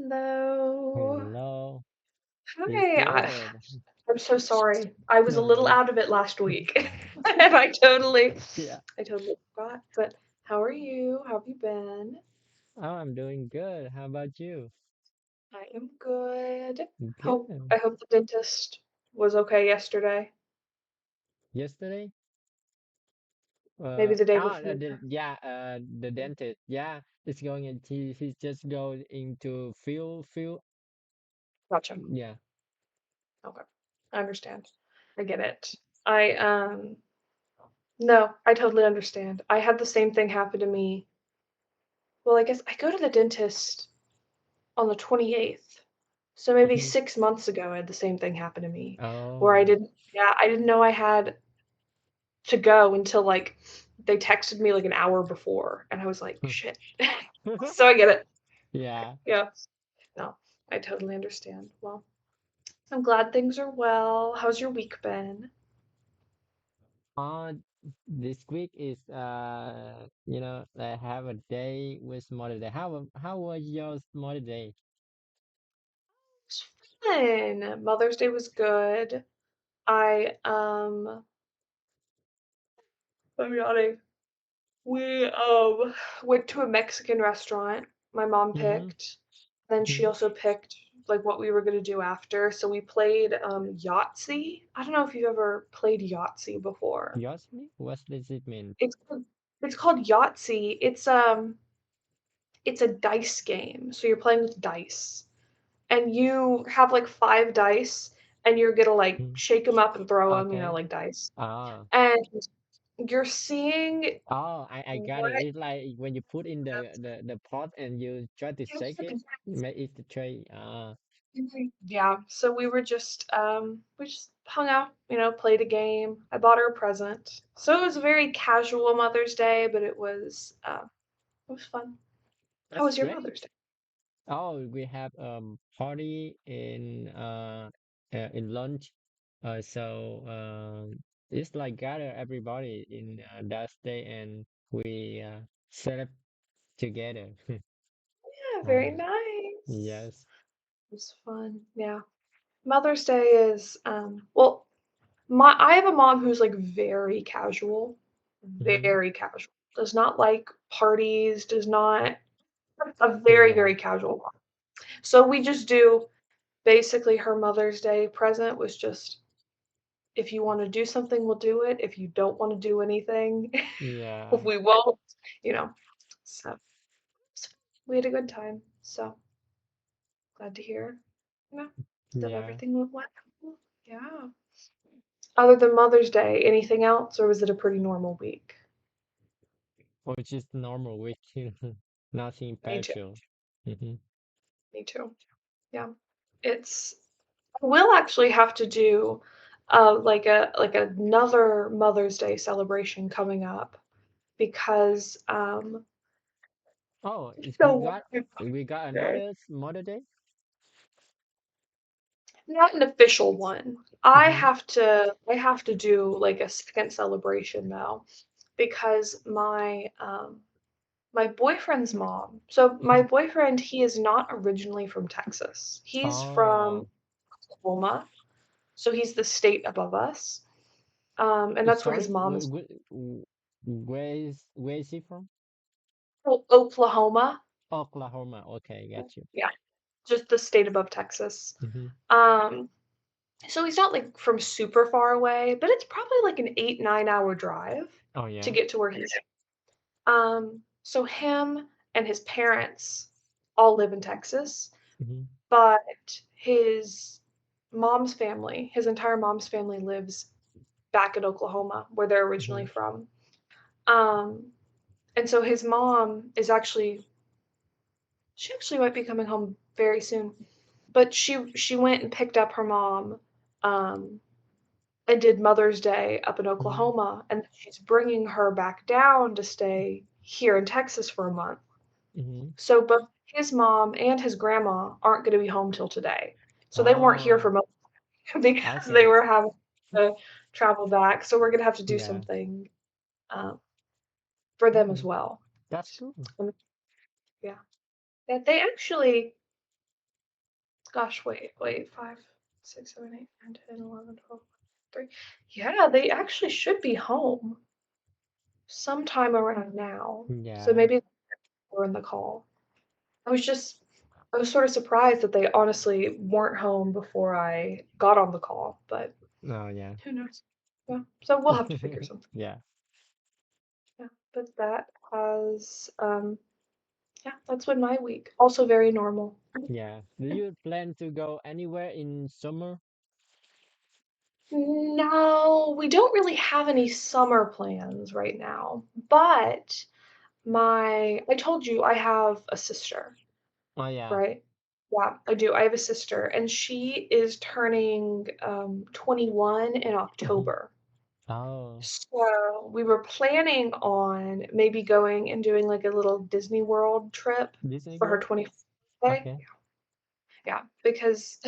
Hello. Hello. It's Hi. good. I'm so sorry. I was a No little worries. out of it last week. And Yeah. I totally forgot. But how are you? How have you been? Oh, I'm doing good. How about you? I am good. Good. I hope the dentist was okay yesterday. Yesterday? Maybe the day before. The dentist. Yeah, it's going and he's just going into field. Gotcha. Yeah. Okay. I understand. I get it. I no, I totally understand. I had the same thing happen to me. Well, I guess I go to the dentist on the 28th. So maybe Mhm. 6 months ago, I had the same thing happen to me where Oh. I didn't know I had to go until, like, they texted me, like, an hour before, and I was like, "Shit." So I get it. Yeah. Yeah. No, I totally understand. Well, I'm glad things are well. How's your week been? Uh, this week is I have a day with Mother Day. How was your Mother Day? It's fun. Mother's Day was good. I, I'm yawning. We, went to a Mexican restaurant my mom Mm-hmm. picked. Then she also picked, like, what we were gonna do after, so we played, Yahtzee. I don't know if you've ever played Yahtzee before. Yossi? What does it mean? It's called it's called Yahtzee. It's a dice game, so you're playing with dice, and you have, like, 5 dice, and you're gonna, like, Mm. shake them up and throw them, Okay. like dice, Ah. and you're seeing Oh, I got what it. It's like when you put in the pot and you try to shake it, make it the tray. Ah. Mhm. Yeah, so we just hung out, played a game. I bought her a present. So it was a very casual Mother's Day, but it was fun. How That's was your great. Mother's Day? Oh, we have party in lunch. It's like gather everybody in that day and we celebrate together. Yeah, very Um, nice. yes. It was fun. Yeah. Mother's Day is well, my I have a mom who's like Hmm. very casual. Does not like parties, does not a very, Yeah. very casual mom. So we just do basically her Mother's Day present was just if you wanna do something, we'll do it. If you don't wanna do anything, Yeah. we won't, you know? So, s we had a good time, so glad to hear, you know, that Yeah. everything went well. Yeah. Other than Mother's Day, anything else, or was it a pretty normal week? Which is normal week. Nothing Me too, special. Hmm. me too. Yeah. It's we'll actually have to do, like another Mother's Day celebration coming up because, Oh, so we got Day. another Mother Day. Not an official one. Hmm. I have to do, like, a second celebration though, because my boyfriend's mom my Hmm. boyfriend, he is not originally from Texas. He's from Oh, Oklahoma, so he's the state above us, and that's where his sorry. mom is Where is he from? from. Oklahoma. Oklahoma. Okay, got you. Yeah, just the state above Texas. Hmm. Um, so he's not, like, from super far away, but it's probably, like, an 8, 9-hour drive Oh to yeah. get to where he's so him and his parents all live in Texas, Hmm. but his mom's family, his entire mom's family lives back in Oklahoma, where they're originally Hmm. from. Um, and so his mom is actually she actually might be coming home very soon, but she went and picked up her mom, um, and did Mother's Day up in Hmm. Oklahoma, and she's bringing her back down to stay here in Texas for a month. Hmm. So both his mom and his grandma aren't gonna be home till today. So they weren't here for Oh, most because they okay. were having to travel back, so we're gonna have to do Yeah. something, um, for them as Mm, well. that's cool. Um, yeah. Yeah, they actually Gosh, wait, 5, 6, 7, 8, 9, 10, 11, 12, 3. Yeah, they actually should be home sometime around now. So Yeah. maybe we're in the call. I was just I was sort of surprised that they honestly weren't home before I got on the call, but Oh, yeah. who knows? Yeah, so we'll have to figure something. Yeah. Yeah, but that has yeah, that's been my week. Also very normal. Yeah. Do you plan to go anywhere in summer? No, we don't really have any summer plans right now, but I told you I have a sister, Oh, yeah. right? Yeah, I do. I have a sister, and she is turning 21 in Mhm. October. Oh, So we were planning on maybe going and doing like a little Disney World trip Disney for her World? 21st birthday. Okay. Yeah, because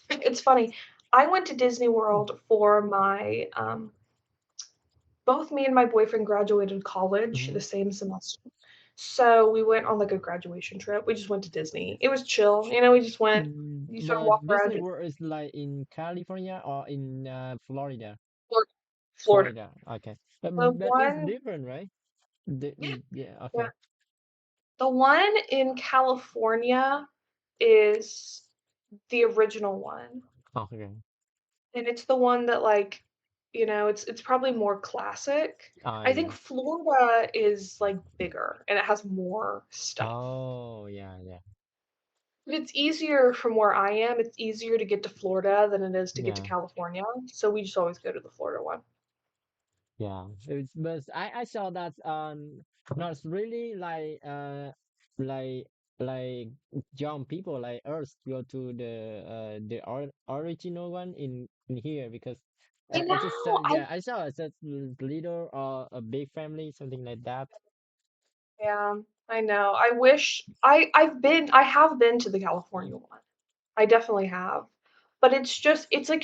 it's funny. I went to Disney Mm. World for my both me and my boyfriend graduated college the Mhm. same semester. So we went on like a graduation trip. We just went to Disney. It was chill. You know, we just went, you sort of walk But around Disney in World is like in California or in Florida? Florida. Florida. Florida. Okay. The But it's one, different, right? yeah, Yeah. yeah. Okay. The one in California is the original one. Okay. And it's the one that like, it's probably more classic. Oh, I think yeah. Florida is like bigger and it has more stuff. Oh, yeah. Yeah. But it's easier from where I am, it's easier to get to Florida than it is to get to Yeah. California, so we just always go to the Florida one. Yeah, but I saw that not really like like young people like us go to the original one in here because I I just saw, know, yeah, I saw it's a little a big family, something like that. yeah, I know. I have been to the California one. I definitely have. But it's just it's like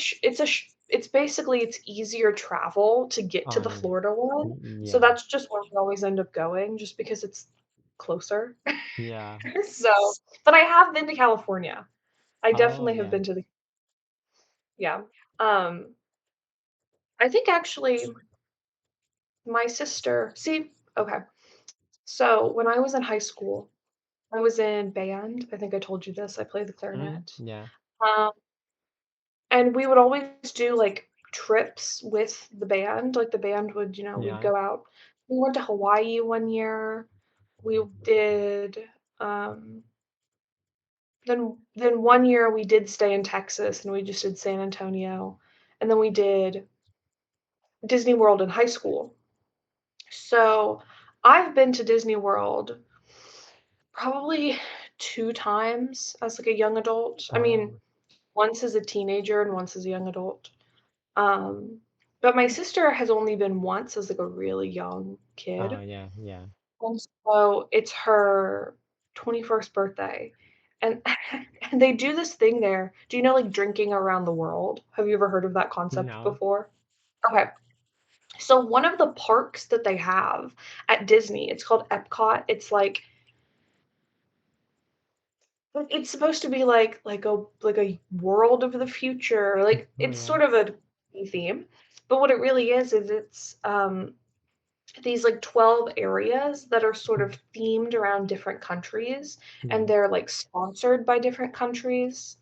it's basically it's easier travel to get to Oh, the yeah. Florida one. So Yeah. that's just where we always end up going just because it's closer. Yeah. So, but I have been to California. I Oh, definitely have yeah. been to the yeah. Um, I think actually my sister see, okay. So when I was in high school, I was in band. I think I told you this. I played the clarinet. Yeah. Um, and we would always do like trips with the band. Like the band would, we'd Yeah. go out. We went to Hawaii one year. We did then one year we did stay in Texas and we just did San Antonio. And then we did Disney World in high school. So I've been to Disney World probably 2 times as, like, a young adult. I mean, Oh. once as a teenager and once as a young adult. Um, but my sister has only been once as, like, a really young Oh, kid, yeah. Yeah. and so it's her 21st birthday, and and they do this thing there. Do you know, like, drinking around the world? Have you ever heard of that concept No. before? Okay. So one of the parks that they have at Disney, it's called Epcot. It's supposed to be like a world of the future. Like Oh, it's yeah. sort of a theme, but what it really is it's these like 12 areas that are sort Mm. of themed around different countries, Yeah. and they're like sponsored by different countries.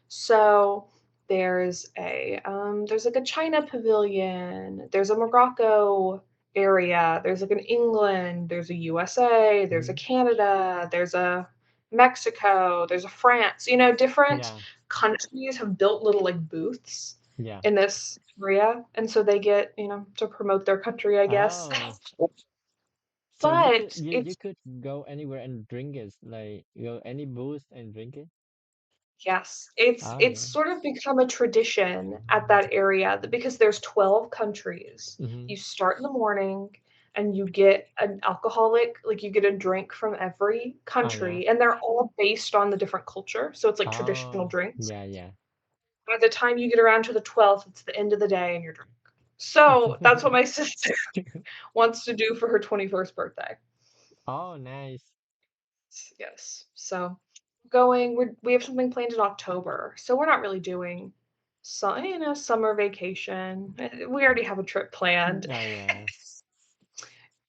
So there's like a China pavilion, there's a Morocco area, there's like an England, there's a USA, there's a Mhm. Canada, there's a Mexico, there's a France. Different Yeah. countries have built little like booths Yeah. in this area, and so they get, to promote their country, I guess. Oh, so But you it's could go anywhere and drink it, like go any booth and drink it. Yes, it's Oh, it's yeah. sort of become a tradition at that area because there's 12 countries. Mm-hmm. You start in the morning and you get an alcoholic, like you get a drink from every Oh, yeah. country, and they're all based on the different culture. So it's like traditional Oh, drinks. yeah, yeah. By the time you get around to the 12th, it's the end of the day and you're drunk. So that's what my sister wants to do for her 21st birthday. Oh, nice. Yes. So going we have something planned in October, so we're not really doing summer vacation. We already have a trip planned. Oh yeah.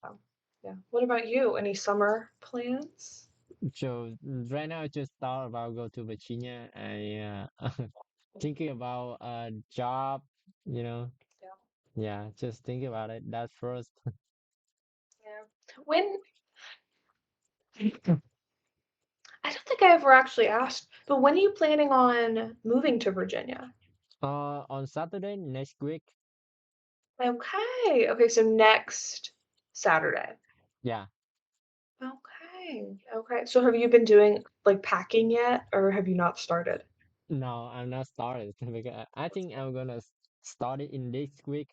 Um, yeah. What about you? Any summer plans? So right now I just thought about go to Virginia. I thinking about a job, you know. Yeah. Yeah, just think about it. That's first. Yeah. When I don't think I ever actually asked, but when are you planning on moving to Virginia? On Saturday next week. Okay. Okay, so next Saturday. Yeah. Okay. Okay. So have you been doing like packing yet or have you not started? No, I'm not started because I think I'm gonna start it in this week.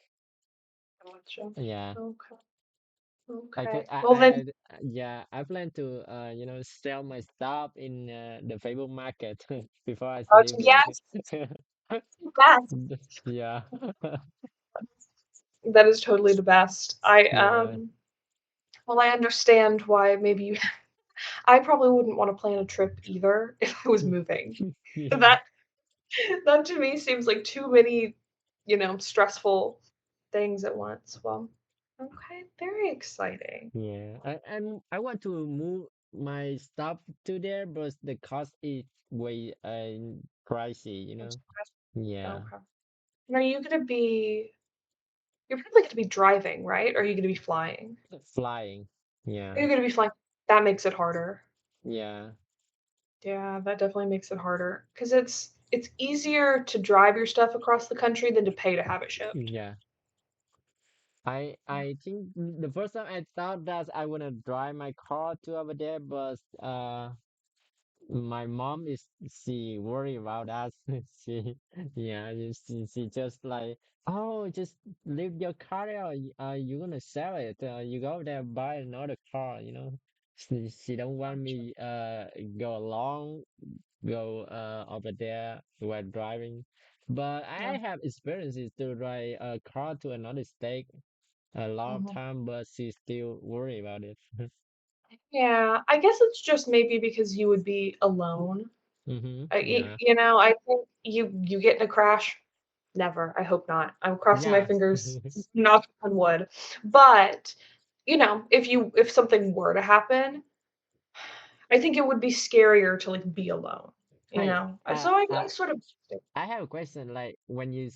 Gotcha. Yeah. Okay. I could, Okay. Well then, yeah, I plan to, sell my stuff in the Facebook Market before I gotcha. leave here. Yes, yes. Yeah, That is totally the best. yeah, Well, I understand why maybe you I probably wouldn't want to plan a trip either if I was moving. yeah, That that to me seems like too many, stressful things at once. Well, okay, very exciting. yeah. I want to move my stuff to there, but the cost is way pricey, you know. Yeah, Okay. And you're probably gonna be driving, right? Or are you gonna be flying? flying. Yeah, You're gonna be flying. That makes it harder. yeah, Yeah, that definitely makes it harder because it's easier to drive your stuff across the country than to pay to have it shipped. yeah. I think the first time I thought that I wanna drive my car to over there, but my mom is she worry about us. She yeah, she just like, oh, just leave your car there. You gonna sell it? You go there buy another car. You know, she don't want me go along go over there while driving. But Yeah. I have experiences to drive a car to another state a lot of Mhm. time, but she still worry about it. Yeah, I guess it's just maybe because you would be alone. Mm-hmm. Yeah. I think you get in a crash. Never. I hope not. I'm crossing my Yeah. fingers, knock on wood. But, if something were to happen, I think it would be scarier to like be alone, you Hey, know? So I I sort of I have a question. Like when you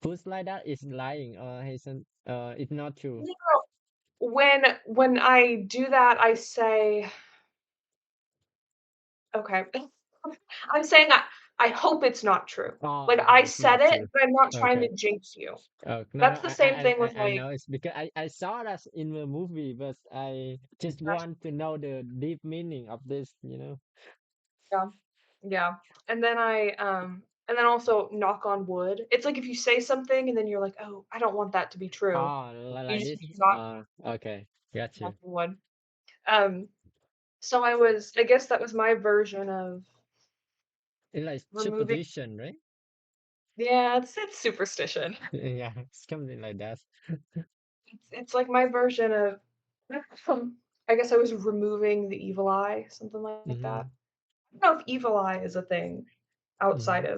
push like that, is lying or isn't? It's not true. you know, when I do that, I say, okay. I'm saying I hope it's not true. Oh, Like I hope I it's said not it, true. but I'm not trying Okay. to jinx you. No, That's the same thing with I like know it's because I saw that in the movie, but I just want to know the deep meaning of this. You know. yeah. Yeah. And then and then also knock on wood. It's like if you say something and then you're like, "Oh, I don't want that to be true." Oh, You like just this. Okay, knock gotcha. on wood. Um, so I guess that was my version of It's like removing superstition, right? yeah, it's superstition. Yeah, it's something like that. It's like my version of I guess I was removing the evil eye, something like Mm-hmm. that. I don't know if evil eye is a thing outside Mm-hmm. of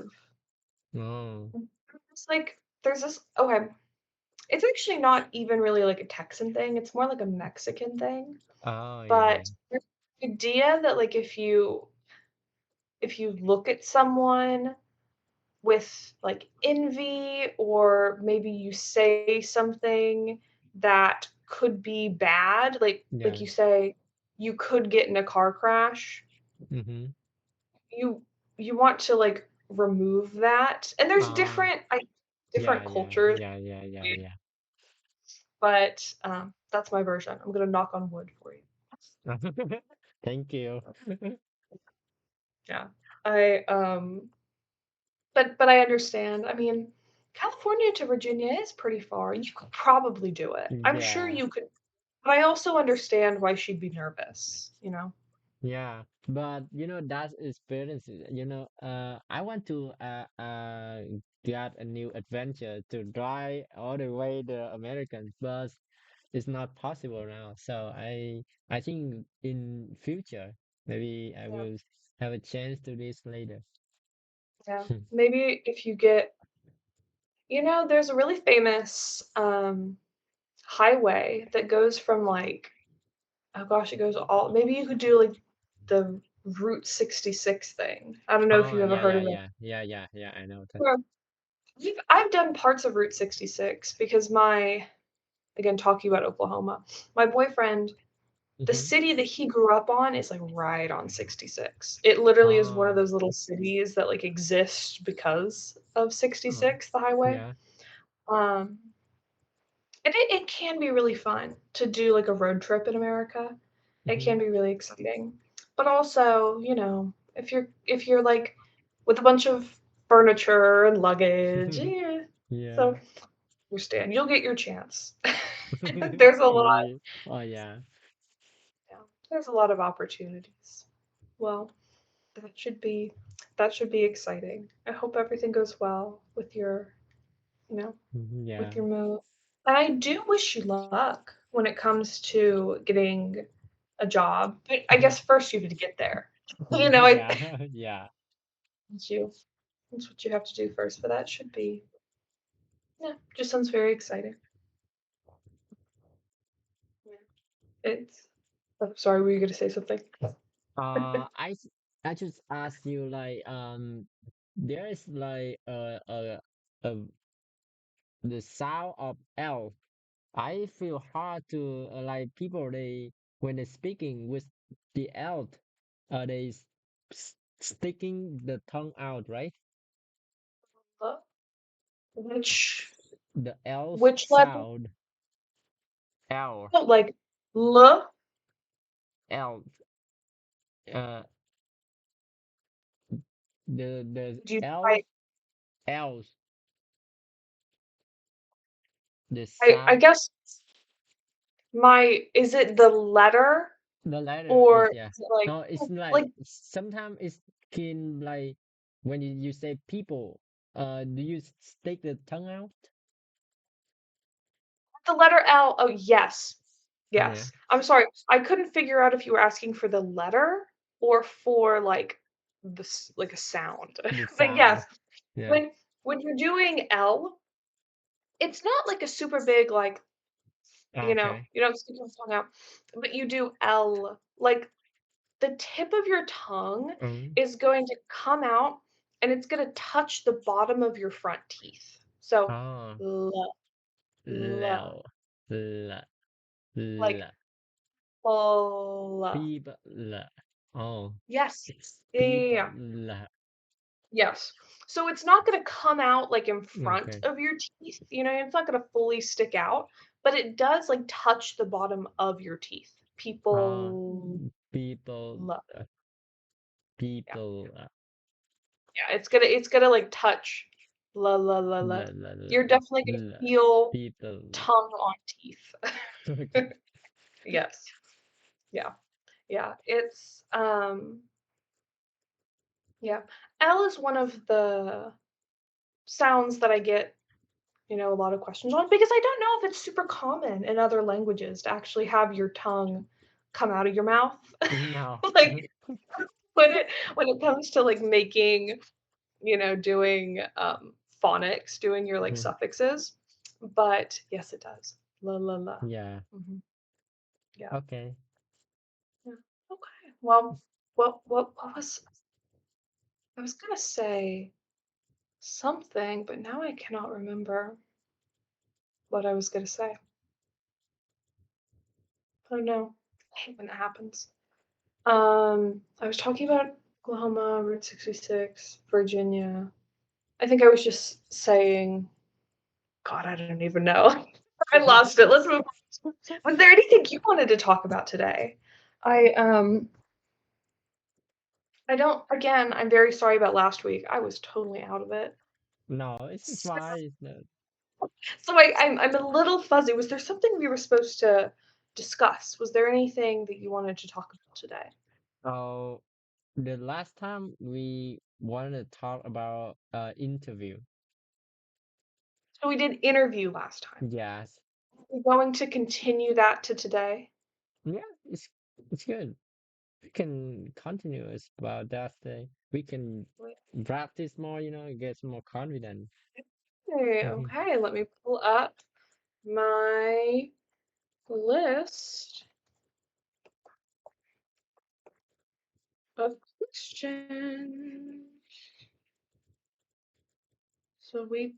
Oh. it's like there's this okay, it's actually not even really like a Texan thing, it's more like a Mexican thing, Oh yeah, yeah. but there's the idea that, like, if you look at someone with, like, envy or maybe you say something that could be bad, like Yeah. you say, "You could get in a car crash," Mm-hmm. you you want to, like, remove that, and there's Ah, different yeah, yeah, cultures, yeah, yeah, yeah, yeah. but, that's my version. I'm gonna knock on wood for you. Thank you. Yeah. I, but I understand. I mean, California to Virginia is pretty far. You could probably do it. I'm sure Yeah. you could, but I also understand why she'd be nervous, you know? Yeah, but that experience. I want to get a new adventure to drive all the way the Americans, but it's not possible now. So I think in future maybe I Yeah. will. have a chance to this later. Yeah. Maybe if you get there's a really famous, highway that goes from, like oh gosh, it goes all maybe you could do, like, the Route 66 thing. I don't know if Oh, you've ever yeah, heard yeah, of it. yeah, yeah, yeah, yeah. I know that. Well, I've done parts of Route 66 because again, talking about Oklahoma, my boyfriend, the Mm-hmm. city that he grew up on is, like, right on 66. It literally is one of Oh, those little cities that, like, exist because of oh, 66, the highway. yeah. Um, and it can be really fun to do, like, a road trip in America. It Mm-hmm. can be really exciting. But also, if you're, like, with a bunch of furniture and luggage, yeah. Yeah. So, understand, you'll get your chance. There's a lot. Yeah. Oh, yeah. Yeah, there's a lot of opportunities. Well, that should be that should be exciting. I hope everything goes well with you know, Mhm, with yeah. your move. And I do wish you luck when it comes to getting a job. But I guess first you have to get there. I Yeah. Yeah. that's you that's what you have to do first, but that should be yeah, just sounds very exciting. Yeah. It's oh, sorry, were you gonna say something? I I just asked you like there is like a the sound of L. I feel hard to like people they when they're speaking with the L, they sticking the tongue out, right? Uh, which The L which letter? sound. L. Oh, like L? L. Uh, the Do you L L the I sound. guess my is it the letter The letter or is yeah. is it like No, it's like like sometimes it's can like when you say people, do you stick the tongue out? the letter L? Oh, yes. Yeah, Yes. I'm sorry. I couldn't figure out if you were asking for the letter or for like like a sound. the But sound. yes, Yeah. when you're doing L, it's not like a super big like, Okay. you don't stick your tongue out, but you do L. Like the tip of your tongue Mm. is going to come out and it's going to touch the bottom of your front teeth. So Oh, l, l, low, la, like la, l. people, la. Oh, Yes. Yeah, yeah, yeah, people, yeah. la. Yes. So it's not gonna come out, like, in front Okay. of your teeth, it's not gonna fully stick out, but it does, like, touch the bottom of your teeth. Uh, People people, love uh, yeah. people, Yeah, it's gonna, like, touch la, la, la, la. la, la, la, You're definitely gonna la, feel people. tongue on teeth. Okay. Yes. Yeah. Yeah. Yeah. L is one of the sounds that I get a lot of questions on because I don't know if it's super common in other languages to actually have your tongue come out of your mouth. No. Like when it comes to like making, doing phonics, doing your like Mhm. suffixes. But yes, it does. La la la. Yeah. Hmm. Yeah. Okay. Yeah. Okay. Well, what was I was gonna say something, but now I cannot remember what I was gonna say. Oh no. I hate when that happens. I was talking about Oklahoma, Route 66, Virginia. I think I was just saying, God, I don't even know. I lost it. Let's move on. Was there anything you wanted to talk about today? I I don't again, I'm very sorry about last week. I was totally out of it. No, it's So, fine. It's not. I'm a little fuzzy. Was there something we were supposed to discuss? Was there anything that you wanted to talk about today? Oh, the last time we wanted to talk about interview. So we did interview last time. Yes. We're going to continue that to today. Yeah, it's good. we can continue about that thing. We can Wait, practice more, get more confident. okay, Hmm. okay, let me pull up my list of questions. So we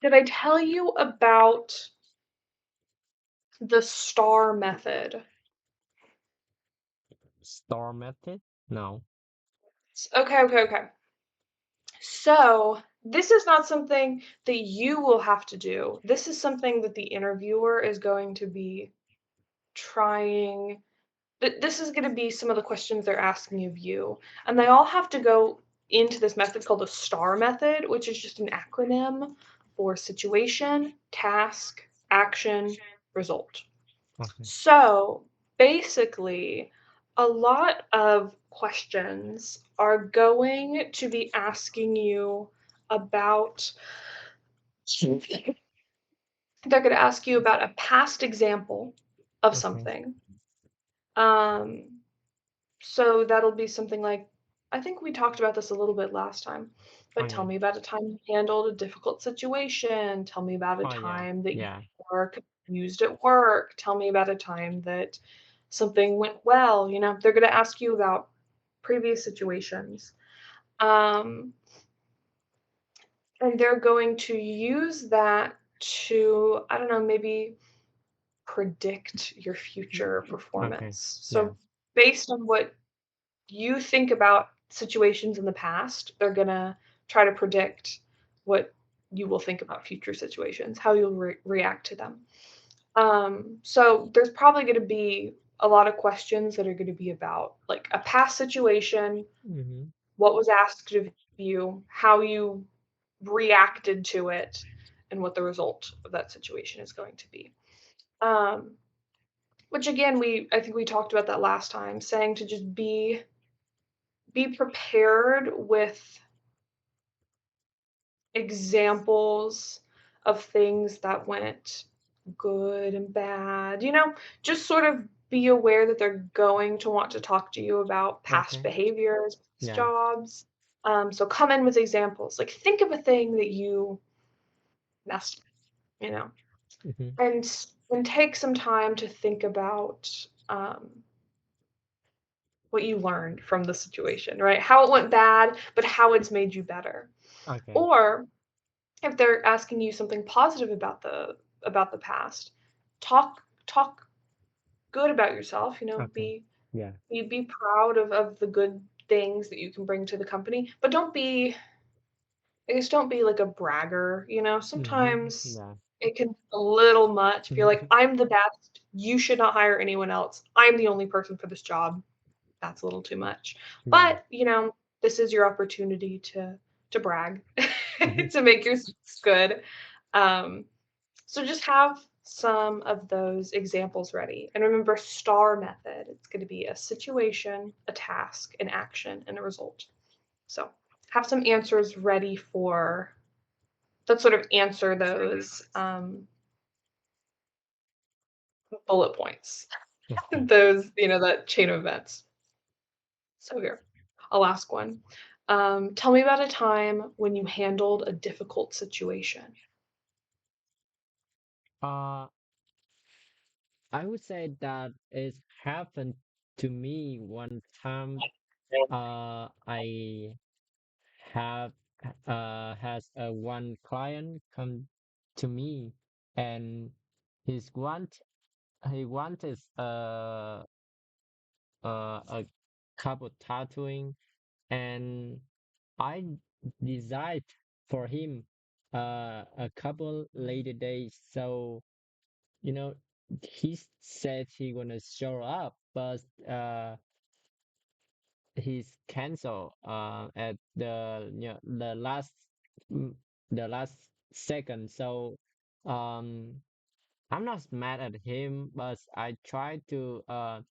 did I tell you about the STAR method? Star method? No. Okay, okay, okay. So, this is not something that you will have to do. This is something that the interviewer is going to be trying. This is going to be some of the questions they're asking of you. And they all have to go into this method called the STAR method, which is just an acronym for situation, task, action, result. Okay. So basically, a lot of questions are going to be asking you about, they're going to ask you about a past example of Okay. something. Um, so that'll be something like, I think we talked about this a little bit last time, Oh but tell yeah. me about a time you handled a difficult situation. Tell me about a Oh yeah. time that you Yeah. were confused at work. Tell me about a time that something went well. They're going to ask you about previous situations. Um, and they're going to use that to, I don't know, maybe predict your future Okay. performance. Yeah. So, based on what you think about situations in the past, they're gonna try to predict what you will think about future situations, how you'll react to them. So there's probably going to be a lot of questions that are going to be about like a past situation, Mm-hmm. what was asked of you, how you reacted to it, and what the result of that situation is going to be. Um, which again, I think we talked about that last time, saying to just be prepared with examples of things that went good and bad. Just sort of be aware that they're going to want to talk to you about past Okay. behaviors, past Yeah. jobs. So come in with examples. Like think of a thing that you messed, up, you know, Mm-hmm. and take some time to think about what you learned from the situation, right? How it went bad, but how it's made you better. Okay. Or if they're asking you something positive about the past, talk good about yourself, Okay. Yeah. be proud of the good things that you can bring to the company, but don't be like a bragger, Mm-hmm. sometimes Yeah. it can be a little much if you're like, I'm the best, you should not hire anyone else, I'm the only person for this job. That's a little too much. Yeah. But this is your opportunity to brag, Mm-hmm. to make yourself good. um, so just have some of those examples ready. And remember, STAR method. It's going to be a situation, a task, an action, and a result. So have some answers ready for that sort of answer those bullet points, Okay. those, that chain of events. So here, I'll ask one. Tell me about a time when you handled a difficult situation. Uh, I would say that it happened to me one time. I have has one client come to me, and he wanted a couple tattooing, and I designed for him a couple later days. So you know he said he gonna show up, but he's canceled at mm, the last second. So um I'm not mad at him, but I try to uh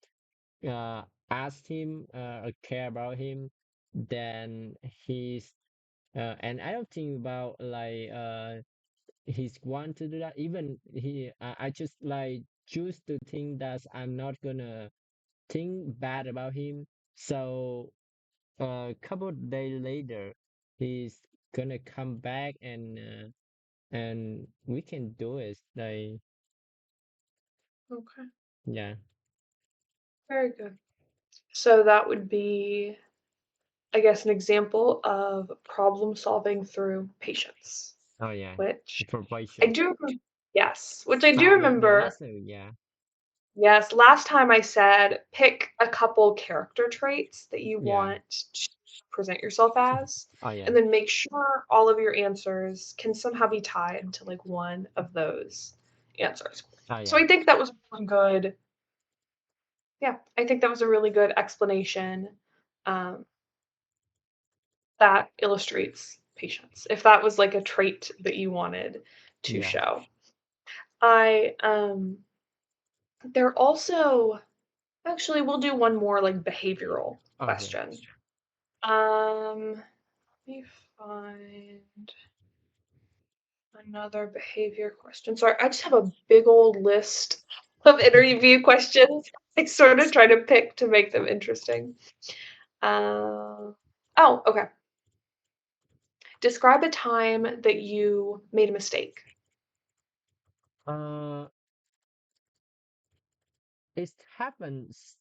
ask him or care about him. Then he's and I don't think about like he's want to do that. Even I just like choose to think that I'm not gonna think bad about him. So a couple days later, he's gonna come back and we can do it. Like Okay, yeah, very good. So that would be, I guess, an example of problem solving through patience, oh yeah, which for I patience. do yes, which I do The remember. lesson, yeah, Yes, last time I said pick a couple character traits that you yeah, want to present yourself as, oh yeah, and then make sure all of your answers can somehow be tied to like one of those answers. oh So yeah, I think that was really good. Yeah, I think that was a really good explanation um, that illustrates patience. If that was like a trait that you wanted to yeah. show, I there also actually we'll do one more like behavioral Okay. question. Let me find another behavior question. Sorry, I just have a big old list of interview questions. I sort of try to pick to make them interesting. Oh, okay. Describe a time that you made a mistake. Uh, it happens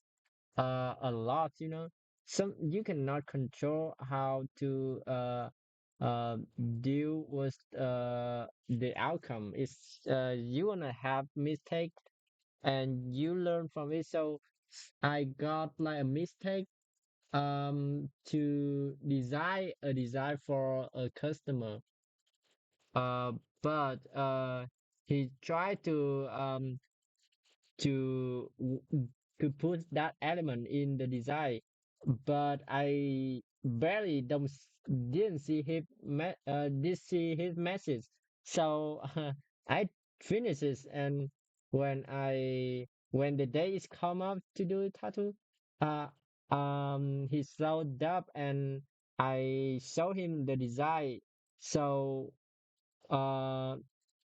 a lot, you know. Some you cannot control how to uh deal with the outcome. It's you wanna have mistake and you learn from it. So I got like a mistake to design for a customer. Uh but he tried to to put that element in the design, but I barely didn't see did see his message. So I finished it, and when the day is come up to do tattoo, uh he showed up and I show him the design. So uh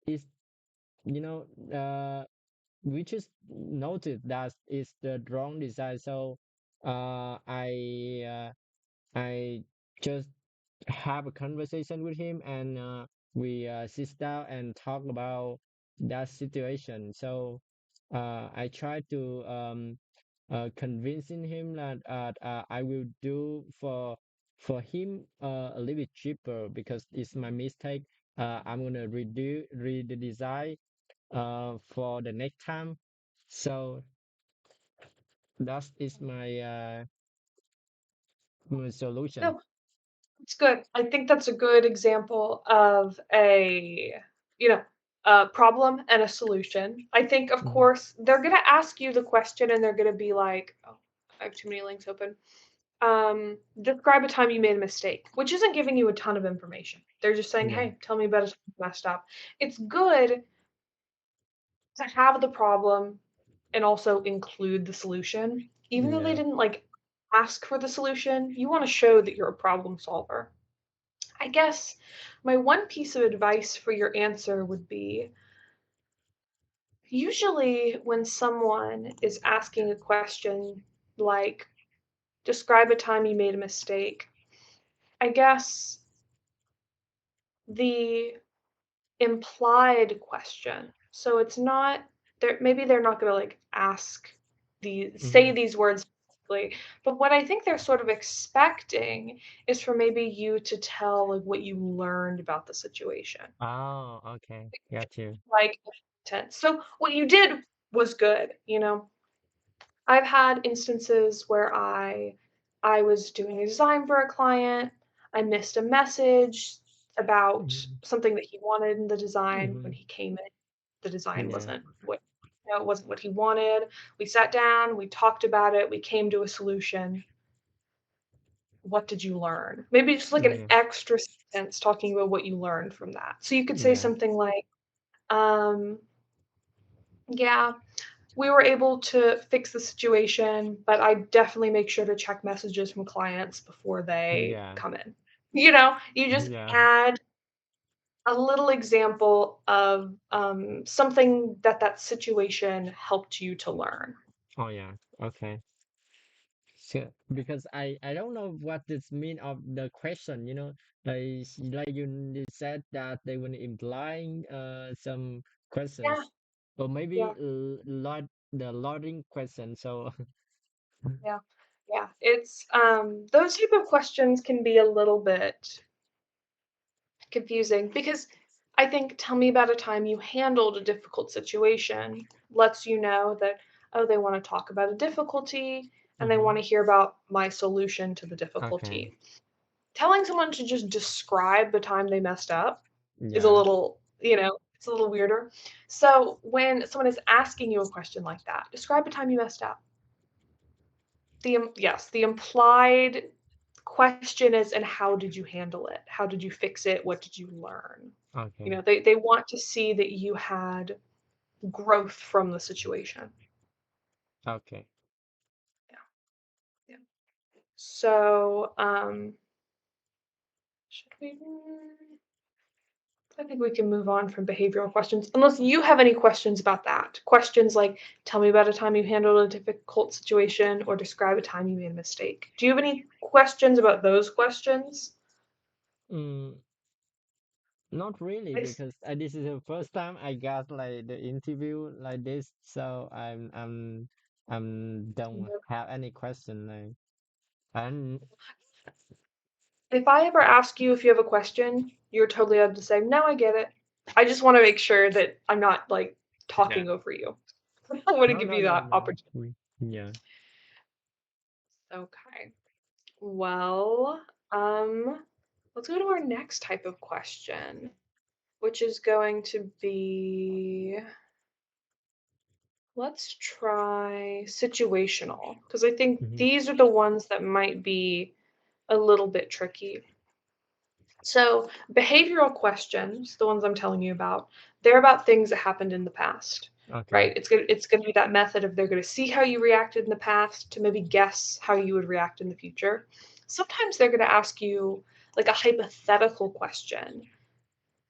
it's you know we just noticed that it's the wrong design. So uh, I uh, I just have a conversation with him and we sit down and talk about that situation. So I try to convincing him that I will do for him a little bit cheaper because it's my mistake. I'm gonna redo the design for the next time. So that is my solution. No, it's good. I think that's a good example of you know, a problem and a solution. I think, of Mhm. course, they're gonna ask you the question and they're gonna be like, oh, I have too many links open. Describe a time you made a mistake, which isn't giving you a ton of information. They're just saying, Yeah, hey, tell me about a time you messed up. It's good to have the problem and also include the solution. Even though they yeah, didn't like ask for the solution, you want to show that you're a problem solver. I guess my one piece of advice for your answer would be usually when someone is asking a question like, describe a time you made a mistake, I guess the implied question. So it's not maybe they're not gonna, like, ask say hmm, these words specifically, but what I think they're sort of expecting is for maybe you to tell, like, what you learned about the situation, oh, okay, got you. like, intent. So what you did was good, you know? I've had instances where I was doing a design for a client, I missed a message about Hmm, something that he wanted in the design when hmm, he came in. The design yeah, wasn't what it wasn't what he wanted. We sat down, we talked about it, we came to a solution. What did you learn? Maybe just like an yeah, extra sentence talking about what you learned from that. So you could say yeah, something like, um, yeah, we were able to fix the situation, but I definitely make sure to check messages from clients before they yeah, come in. You know, you just yeah, add a little example of something that that situation helped you to learn. Oh yeah. Okay. Sure. Because I don't know what this mean of the question. Like you said that they were implying some Yeah, questions, or yeah, maybe the loading question. So yeah, yeah. It's those type of questions can be a little bit confusing because I think tell me about a time you handled a difficult situation lets you know that, oh, they want to talk about a difficulty and they want hmm. to hear about my solution to the Okay. difficulty. Telling someone to just describe the time they messed up is a Yeah. little, it's a little weirder. So when someone is asking you a question like that, describe a time you messed up. Yes, the implied question is, and how did you handle it? How did you fix it? What did you learn? Okay. They want to see that you had growth from the situation. Okay. Yeah, yeah. So, should we? I think we can move on from behavioral questions, unless you have any questions about that. Questions like, tell me about a time you handled a difficult situation, or describe a time you made a mistake. Do you have any questions about those questions? Mm, not really, It's, because this is the first time I got like the interview like this, so I'm don't have any question like and if I ever ask you if you have a question, you're totally able to say, no, I get it. I just want to make sure that I'm not like yeah. talking over you. I want to No, give no, you no, that no. opportunity. Yeah. Okay. Well, um, let's go to our next type of question, which is going to be, let's try situational, because I think Hmm. these are the ones that might be a little bit tricky. So, behavioral questions, the ones I'm telling you about, they're about things that happened in the past, Okay. right? It's gonna be that method of they're gonna see how you reacted in the past to maybe guess how you would react in the future. Sometimes they're gonna ask you like a hypothetical question.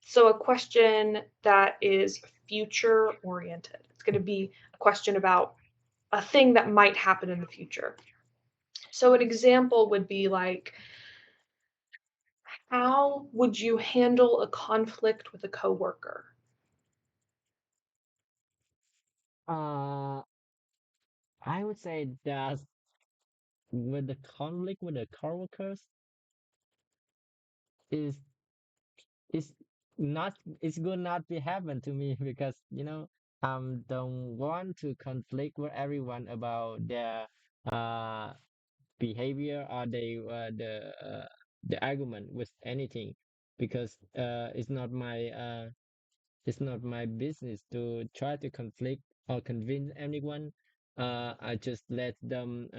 So a question that is future oriented. It's gonna be a question about a thing that might happen in the future. So an example would be like, how would you handle a conflict with a coworker? Uh, I would say that with the conflict with the coworkers is is not it's good not to happen to me because don't want to conflict with everyone about their uh behavior or the argument with anything because it's not my business to try to conflict or convince anyone. I just let them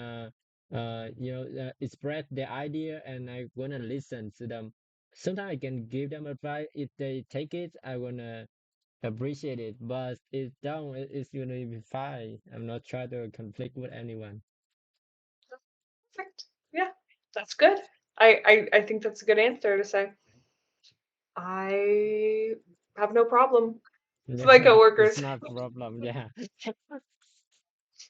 express their idea and I wanna listen to them. Sometimes I can give them advice. If they take it, I wanna appreciate it. But if don't, it's gonna be fine. I'm not trying to conflict with anyone. Perfect. Yeah, that's good. I think that's a good answer to say. I have no problem with Yeah, my it's coworkers. not problem. Yeah,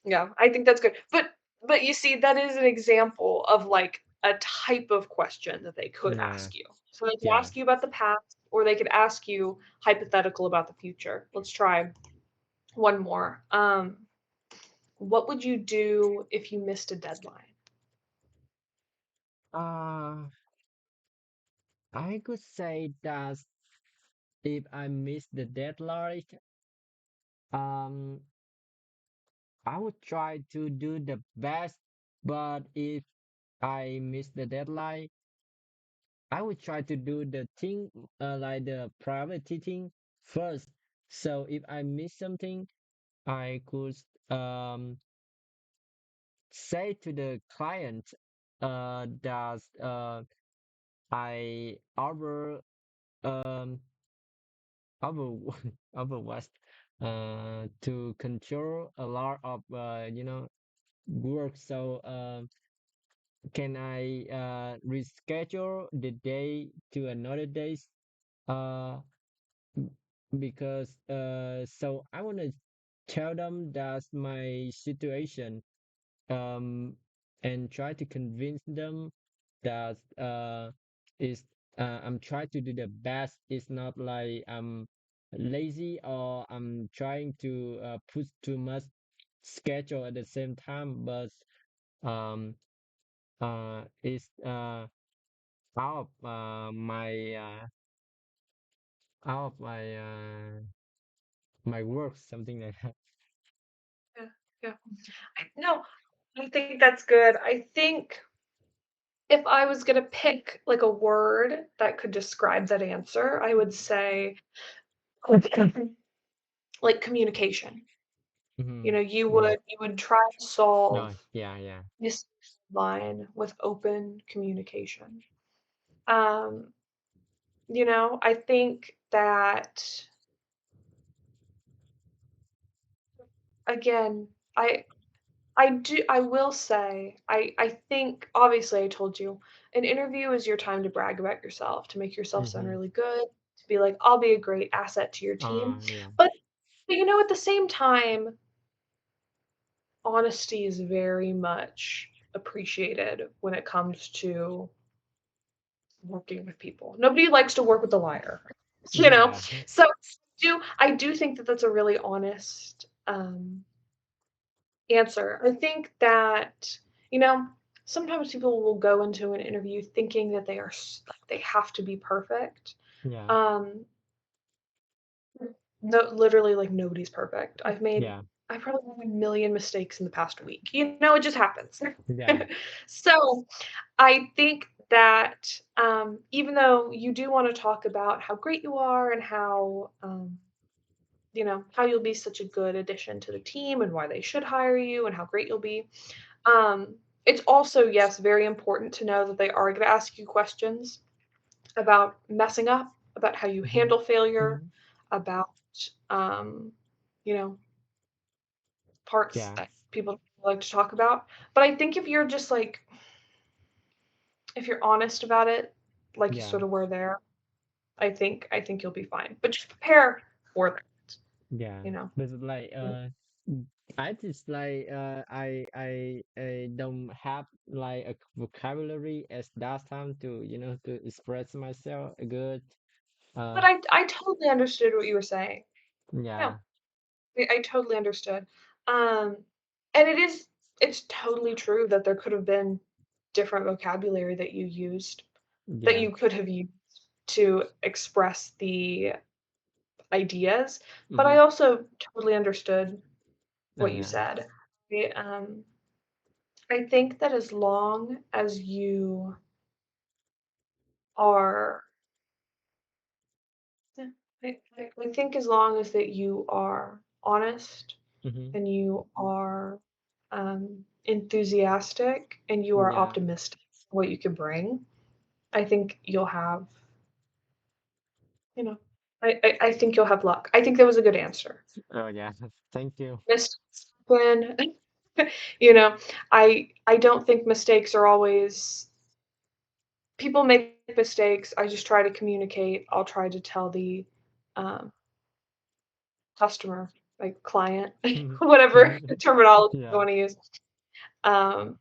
Yeah, I think that's good. But you see, that is an example of like a type of question that they could yeah, ask you. So they could yeah. ask you about the past, or they could ask you hypothetical about the future. Let's try one more. What would you do if you missed a deadline? Uh, I could say that if I miss the deadline, um, I would try to do the best. But if I miss the deadline, I would try to do the thing like the priority thing first. So if I miss something, I could um say to the client that I over over what to control a lot of work. So can I reschedule the day to another days? because so I want to tell them that's my situation, um and try to convince them that is I'm trying to do the best. It's not like I'm lazy or I'm trying to put too much schedule at the same time, but um it's out of out of my work, something like that. Yeah, yeah. No, I think that's good. I think if I was gonna pick, like, a word that could describe that answer, I would say, like, communication. Mm-hmm. Yeah. You would try to solve No, yeah, yeah. this line with open communication. Um, I think that, again, I will say, I think obviously I told you, an interview is your time to brag about yourself, to make yourself sound Mm-hmm. really good, to be like, "I'll be a great asset to your team." Yeah. But at the same time, honesty is very much appreciated when it comes to working with people. Nobody likes to work with a liar, you know? Yeah. So, I do think that that's a really honest, answer. I think that, you know, sometimes people will go into an interview thinking that like, they have to be perfect. Yeah. Um, no, literally, like, nobody's perfect. Yeah. I probably made a million mistakes in the past week. It just happens. Yeah. So, I think that, even though you do wanna talk about how great you are and how, how you'll be such a good addition to the team and why they should hire you and how great you'll be, um, it's also, yes, very important to know that they are gonna ask you questions about messing up, about how you Mm-hmm. handle failure, Mm-hmm. about, um, you know, parts Yeah. that people don't like to talk about. But I think if you're honest about it, like you Yeah. sort of were there, I think you'll be fine. But just prepare for that, Yeah. you know? But like I just like I don't have like a vocabulary as that time to to express myself good. Uh But I totally understood what you were saying. No, yeah. I totally understood. Um, and it's totally true that there could have been different vocabulary that you used, that Yeah. you could have used to express the ideas, but Mm-hmm. I also totally understood what you Yeah. said. I think that as long as you are yeah, I think as long as that you are honest Mm-hmm. and you are, enthusiastic and you are Yeah. optimistic what you can bring, I think you'll have, you know, I think you'll have luck. I think that was a good answer. Oh yeah. Thank you. Mistakes happen. You know, I don't think mistakes are always people make mistakes. I just try to communicate. I'll try to tell the, um, customer, like, client, Mhm. whatever terminology you Yeah. wanna use, um,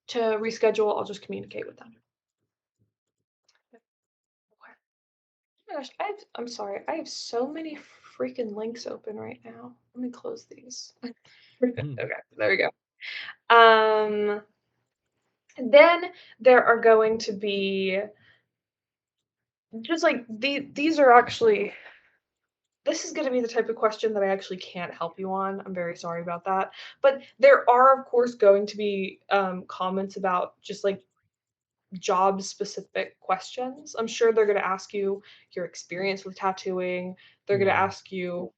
to reschedule. I'll just communicate with them. Okay. Oh my gosh, I'm sorry. I have so many freaking links open right now. Let me close these. Okay, there we go. Um, then there are going to be just like these are actually this is going to be the type of question that I actually can't help you on. I'm very sorry about that. But there are, of course, going to be comments about just like job specific questions. I'm sure they're going to ask you your experience with tattooing. They're going to Yeah. ask you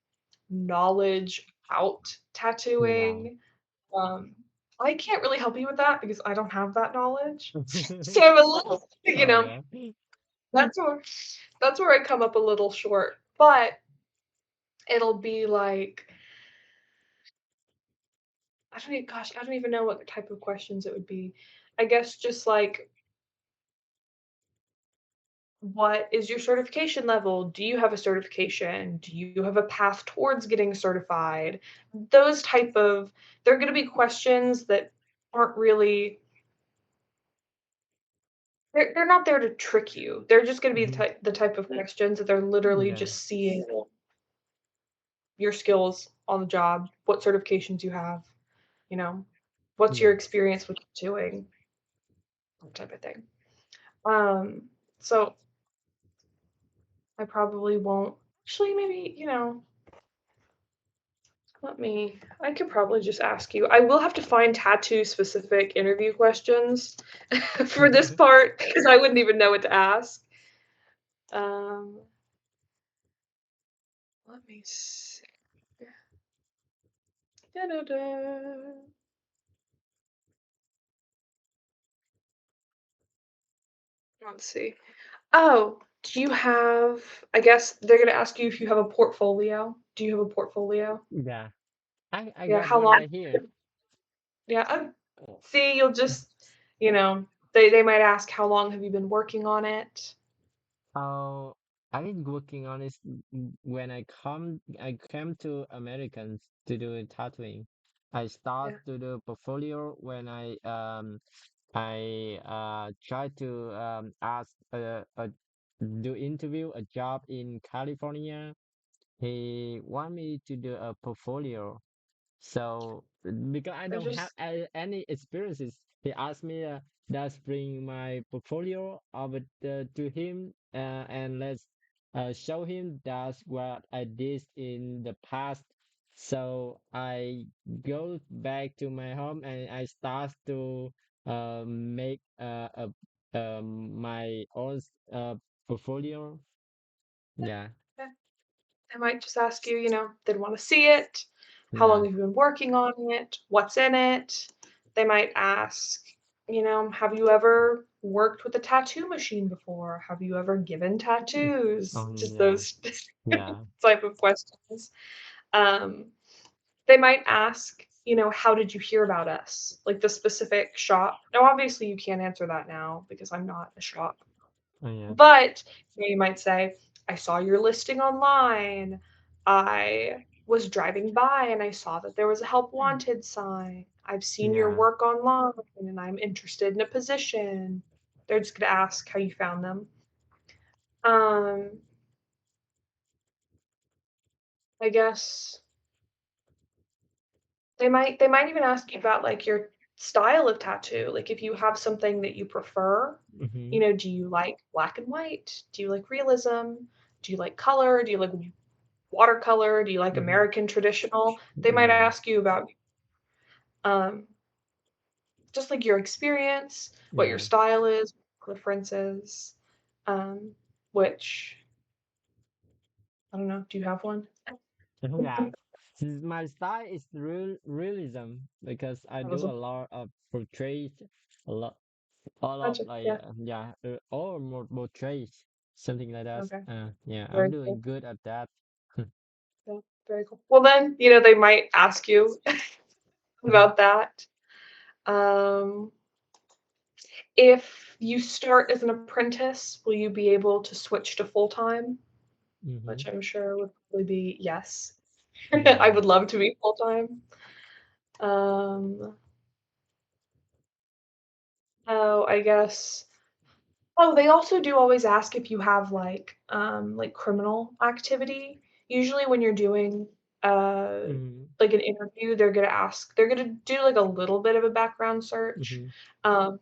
knowledge about Yeah. tattooing. Um, I can't really help you with that because I don't have that knowledge. So I'm a little, Oh yeah. that's where I come up a little short. But it'll be like I don't even know what type of questions it would be. I guess just like what is your certification level? Do you have a certification? Do you have a path towards getting certified? Those type of they're gonna be questions that aren't really they're not there to trick you. They're just gonna be Mhm. the type of questions that they're literally Yeah, just seeing your skills on the job, what certifications you have, you know, what's your yeah. experience with doing, that type of thing. Um, so I probably won't actually maybe, I could probably just ask you. I will have to find tattoo specific interview questions for this part because I wouldn't even know what to ask. Um, let me see. Da-da-da. Let's see. Oh, do you have I guess they're gonna ask you if you have a portfolio. Do you have a portfolio? Yeah. I Yeah, got how one long? right here. Yeah, Oh. see, you'll just, they might ask how long have you been working on it? Oh, I've been working on this when I came to Americans to do tattooing. I start Yeah, to do portfolio when I try to ask do interview a job in California. He want me to do a portfolio. So because I they're don't have just any experiences, he asked me, "Let's bring my portfolio over to him, and let's show him that's what I did in the past." So I go back to my home and I start to make my own portfolio. Yeah, yeah, they might just ask you, they'd wanna see it, how yeah, long have you been working on it, what's in it. They might ask, have you ever worked with a tattoo machine before? Have you ever given tattoos? Just yeah, those yeah, type of questions. Um, they might ask, "How did you hear about us?" Like the specific shop. Now, obviously, you can't answer that now because I'm not a shop. oh yeah, But, you might say, "I saw your listing online. I was driving by and I saw that there was a help wanted sign. I've seen your yeah. work online and I'm interested in a position." They're just gonna ask how you found them. Um, I guess they might even ask you about, like, your style of tattoo, like, if you have something that you prefer, Mm-hmm. do you like black and white? Do you like realism? Do you like color? Do you like watercolor? Do you like Mm-hmm. American traditional? They might Yeah, ask you about, um, just, like, your experience, what your yeah, style is, preferences, um, which I don't know, do you have one? yeah. My style is realism because I That was do a a lot of portraits, a lot, all of gotcha, like yeah, all more portraits, something like that. okay, Yeah, I'm very doing cool, good at that. yeah, very cool. Well, then, they might ask you about that. Um, if you start as an apprentice, will you be able to switch to full time? Mm-hmm. Which I'm sure would probably be yes. I Yeah. would love to be full time. Um, oh, I guess. Oh, they also do always ask if you have like criminal activity. Usually, when you're doing uh Mm-hmm. like an interview, they're gonna do like a little bit of a background search. Mm-hmm. Um,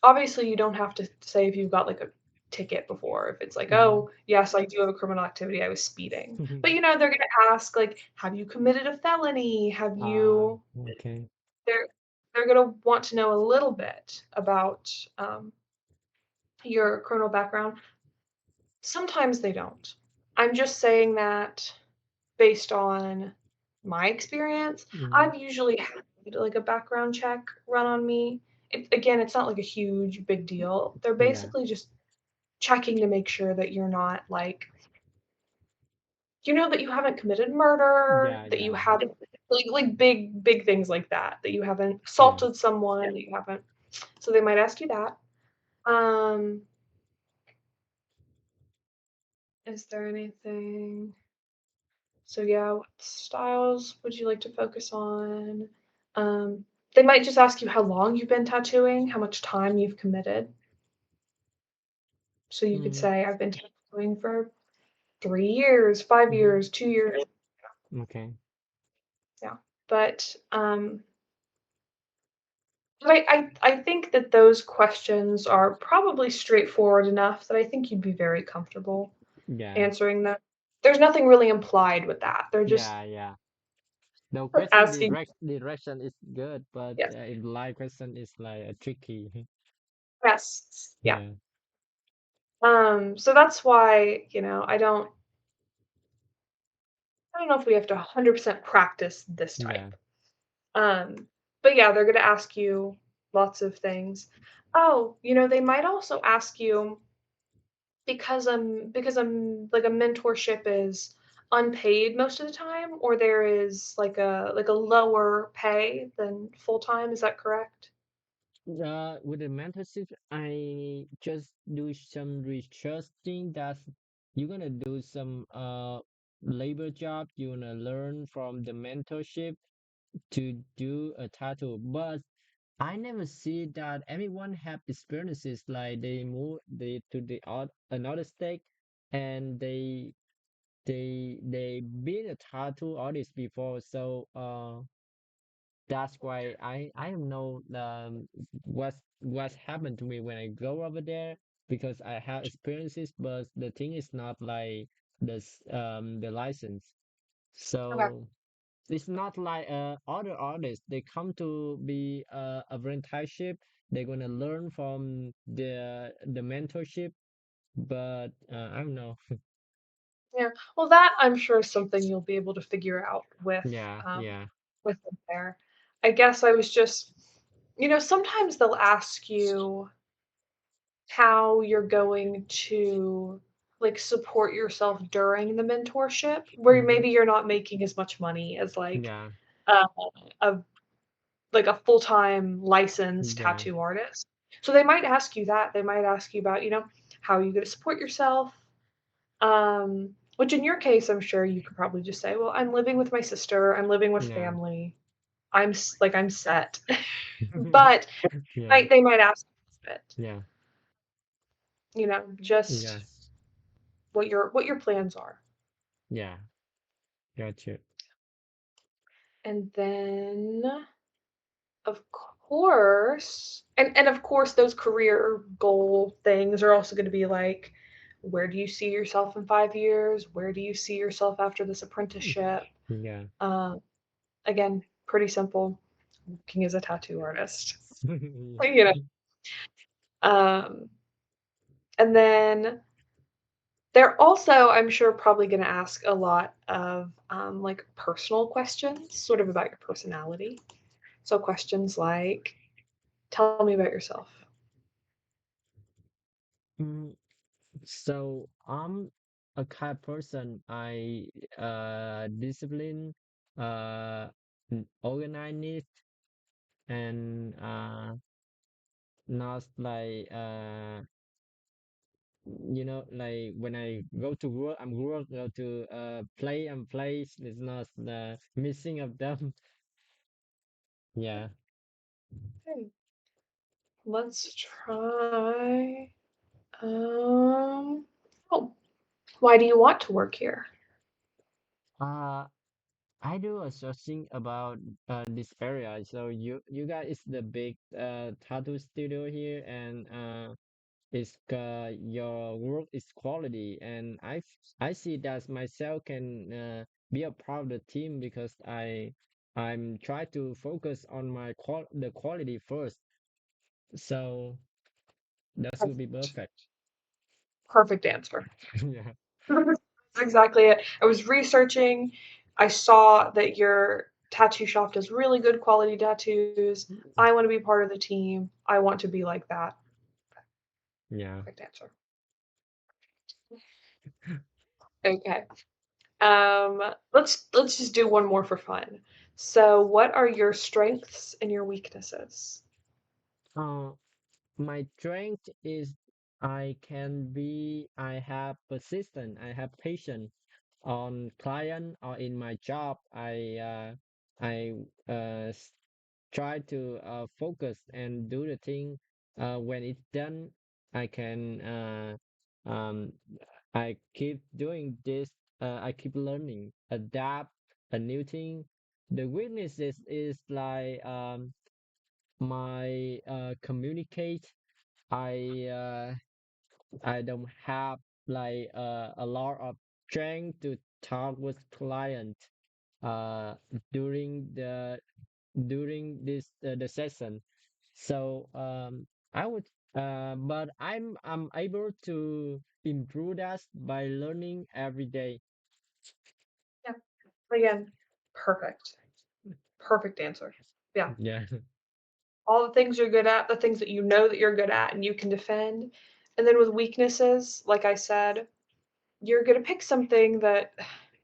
Obviously, you don't have to say if you've got, like, a ticket before, if it's like, Mm-hmm. "Oh, yes, I do have a criminal activity, I was speeding." But, they're gonna ask, like, "Have you committed a felony? Have Ah, you" okay. they're they're gonna want to know a little bit about, your criminal background. Sometimes they don't. I'm just saying that based on my experience. Mm-hmm. I've usually had, like, a background check run on me. Again, it's not, like, a huge big deal. They're Yeah. basically just checking to make sure that you're not, like that you haven't committed murder, Yeah. that you Yeah. haven't like, big things like that you haven't Yeah. assaulted someone, that you haven't so they might ask you that. Um, Is there anything? So yeah, what styles would you like to focus on? Um, they might just ask you how long you've been tattooing, how much time you've committed. So you could Mm, say, I've been tattooing for 3 years, 5 years, mm-hmm. 2 years. Okay. Yeah. But I think that those questions are probably straightforward enough that I think you'd be very comfortable Yeah. answering them. There's nothing really implied with that. They're just Yeah. The question asking. direction is good, but Yes. if live question is like tricky. Yes. Yeah. Yeah. So that's why, I don't know if we have to 100% practice this Yeah. type. Um, but yeah, they're gonna ask you lots of things. Oh, they might also ask you because like a mentorship is unpaid most of the time, or there is like a lower pay than full time. Is that correct? With the mentorship, I just do some researching that you're gonna do some labor job. You're gonna learn from the mentorship to do a tattoo. But I never see that anyone have experiences like they move to the another state and they been a tattoo artist before. So that's why I don't know what's happened to me when I go over there because I have experiences, but the thing is not like the license. Okay. So it's not like other artists. They come to be apprenticeship. They're gonna learn from the mentorship, but I don't know. Yeah. Well, that I'm sure is something you'll be able to figure out Yeah, yeah, with them there. I guess I was just, sometimes they'll ask you how you're going to like support yourself during the mentorship, where hmm, maybe you're not making as much money as yeah, uh, a like a full-time licensed yeah, tattoo artist. So they might ask you that. They might ask you about, how are you going to support yourself? Which in your case, I'm sure you could probably just say, well, I'm living with my sister, I'm living with yeah, family. I'm set. But yeah, they might ask it, yeah, just yeah, what your plans are. yeah. Got you. And then of course, and of course those career goal things are also going to be like, where do you see yourself in 5 years? Where do you see yourself after this apprenticeship? Yeah. Um, Again, pretty simple. Working as a tattoo artist. You know. Um, and then they're also, I'm sure, probably going to ask a lot of like personal questions, sort of about your personality. So questions like, tell me about yourself. Mm, so I'm a kind of person. I discipline, uh, organized, and not like like when I go to work, I'm work go to play and play. It's not the missing of them. Yeah. Okay, let's try. Um, oh, why do you want to work here? Uh, I do a searching about this area. So you guys is the big tattoo studio here, and it's your work is quality, and I see that myself can be a part of the team because I'm try to focus on the quality first. So that would be perfect. Perfect answer. Yeah. That's exactly it. I was researching. I saw that your tattoo shop does really good quality tattoos. I want to be part of the team. I want to be like that. Yeah. Perfect answer. Okay. Um, let's just do one more for fun. So, what are your strengths and your weaknesses? Uh, my strength is I have persistent, I have patience on client or in my job. I try to focus and do the thing. When it's done, I can um, I keep doing this. I keep learning, adapt a new thing. The weakness is like my communicate. I uh, I don't have like a lot of strength to talk with client uh during the session. So I would but I'm able to improve that by learning every day. Yeah. Again, perfect. Perfect answer. Yeah. Yeah. All the things you're good at, the things that you know that you're good at and you can defend. And then with weaknesses, like I said, you're going to pick something that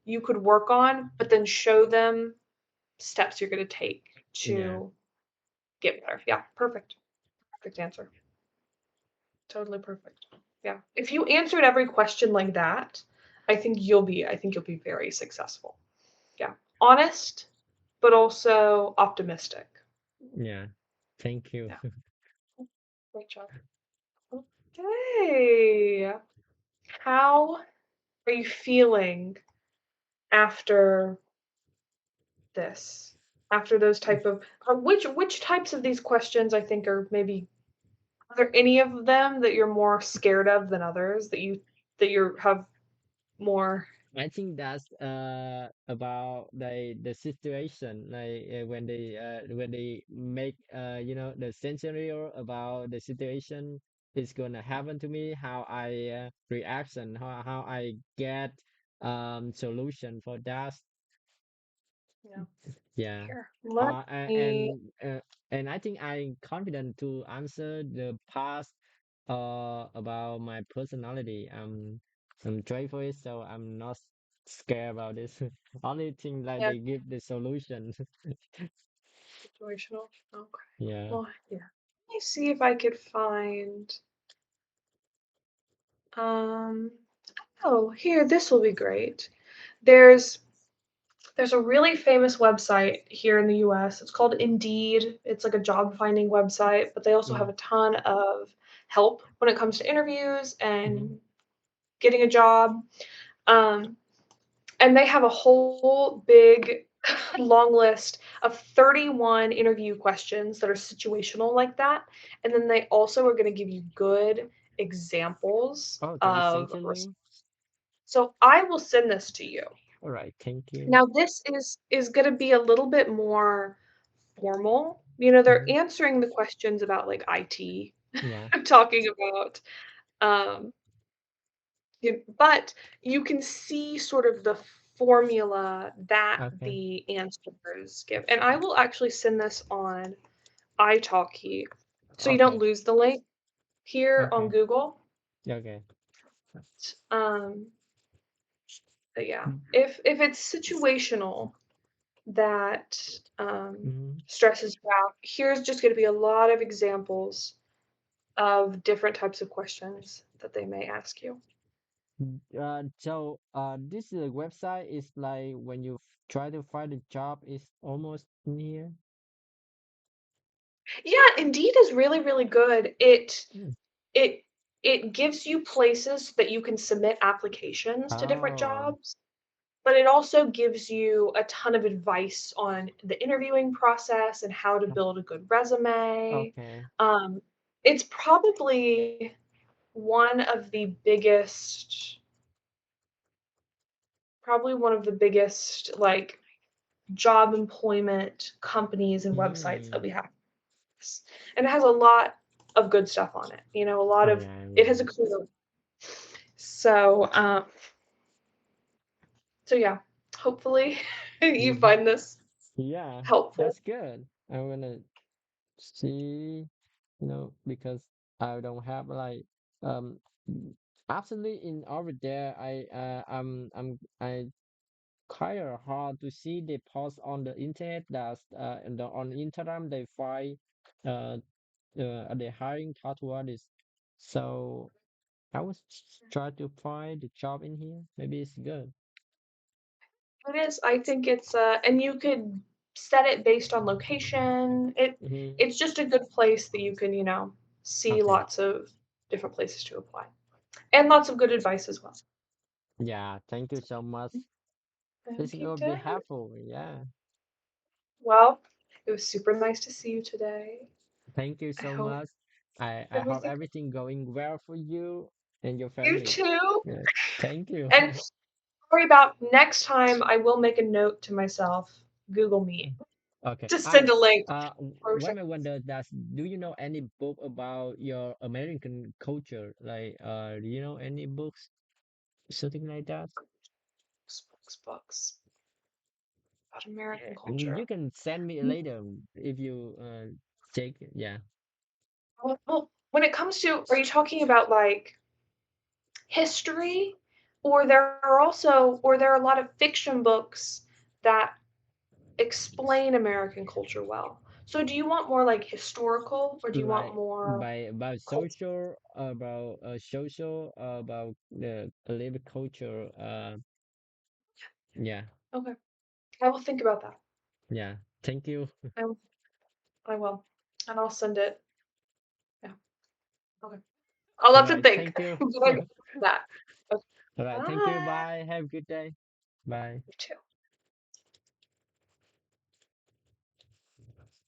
you could work on, but then show them steps you're going to take Yeah. to get better. Yeah, perfect. Perfect answer. Totally perfect. Yeah. If you answered every question like that, I think you'll be very successful. Yeah. Honest, but also optimistic. Yeah. Thank you. Yeah. Great job. Okay. How are you feeling after this? After those type of which types of these questions I think are maybe are there any of them that you're more scared of than others that you have more I think that's about the situation, like when they make the scenario about the situation is gonna happen to me, how I reaction, how I get solution for that. yeah, Yeah. here. Let me And I think I'm confident to answer the past about my personality. I'm joyful, so I'm not scared about this. Only thing like yeah, they give the solution. situational. Okay. Yeah. Well, yeah. Let me see if I could find um oh, here, this will be great. There's There's a really famous website here in the US. It's called Indeed. It's like a job finding website, but they also have Mm, a ton of help when it comes to interviews mm-hmm. and getting a job. Um, and they have a whole big long list of 31 interview questions that are situational like that. And then they also are going to give you good examples Oh, can you send of to me? so I will send this to you. All right, thank you. Now this is gonna be a little bit more formal. They're Mm-hmm. answering the questions about, like, IT, Yeah. talking about, um, but you can see sort of the formula that Okay. the answers give, and I will actually send this on italki, so you don't Okay. lose the link here on Okay. Google. Okay. Um, but yeah, if it's situational that Mm-hmm. stresses you out, here's just going to be a lot of examples of different types of questions that they may ask you. This website is like when you try to find a job, is almost near. Yeah, Indeed is really, really good. Mm. It it gives you places that you can submit applications to different Oh, jobs, but it also gives you a ton of advice on the interviewing process and how to o- build a good resume. okay. Um, it's probably one of the biggest probably one of the biggest, like, job employment companies and websites that Mm. we have. And it has a lot of good stuff on it, a lot Oh of yeah, it has a yeah. career. So, yeah, hopefully you Mm-hmm. find this Yeah, helpful. that's good. I'm gonna see, because I don't have like um actually in over there I kind of hard to see the post on the internet that's on Instagram they find uh the hiring hard artists. So I was try to find the job in here. Maybe it's good. It is. I think it's and you could set it based on location. Hmm. It's just a good place that you can, see Okay. lots of different places to apply. And lots of good advice as well. Yeah. Thank you so much. This Okay, will be Dad. helpful. Yeah. Well, it was super nice to see you today. Thank you I so hope much. I hope everything everything going well for you and your you family. too. Yeah. Thank you. And sorry about next time I will make a note to myself, Google Meet, Okay. to send a link. Or What I wonder that do you know any book about your American culture? Like, do you know any books, something like that? books about American Yeah. You culture. can send me later if you check. Yeah. Well, when it comes to, are you talking about like history, or there are a lot of fiction books that explain American culture well. So do you want more like historical, or do you want Like more by about cult? social, about the live culture. Yeah. Okay, I will think about that. Yeah. Thank you. I will, I will, and I'll send it. Yeah. Okay. I'll All have to right. think. Thank you. But I got that. Okay. All right. Thank you. Bye. Bye. Have a good day. Bye. You too.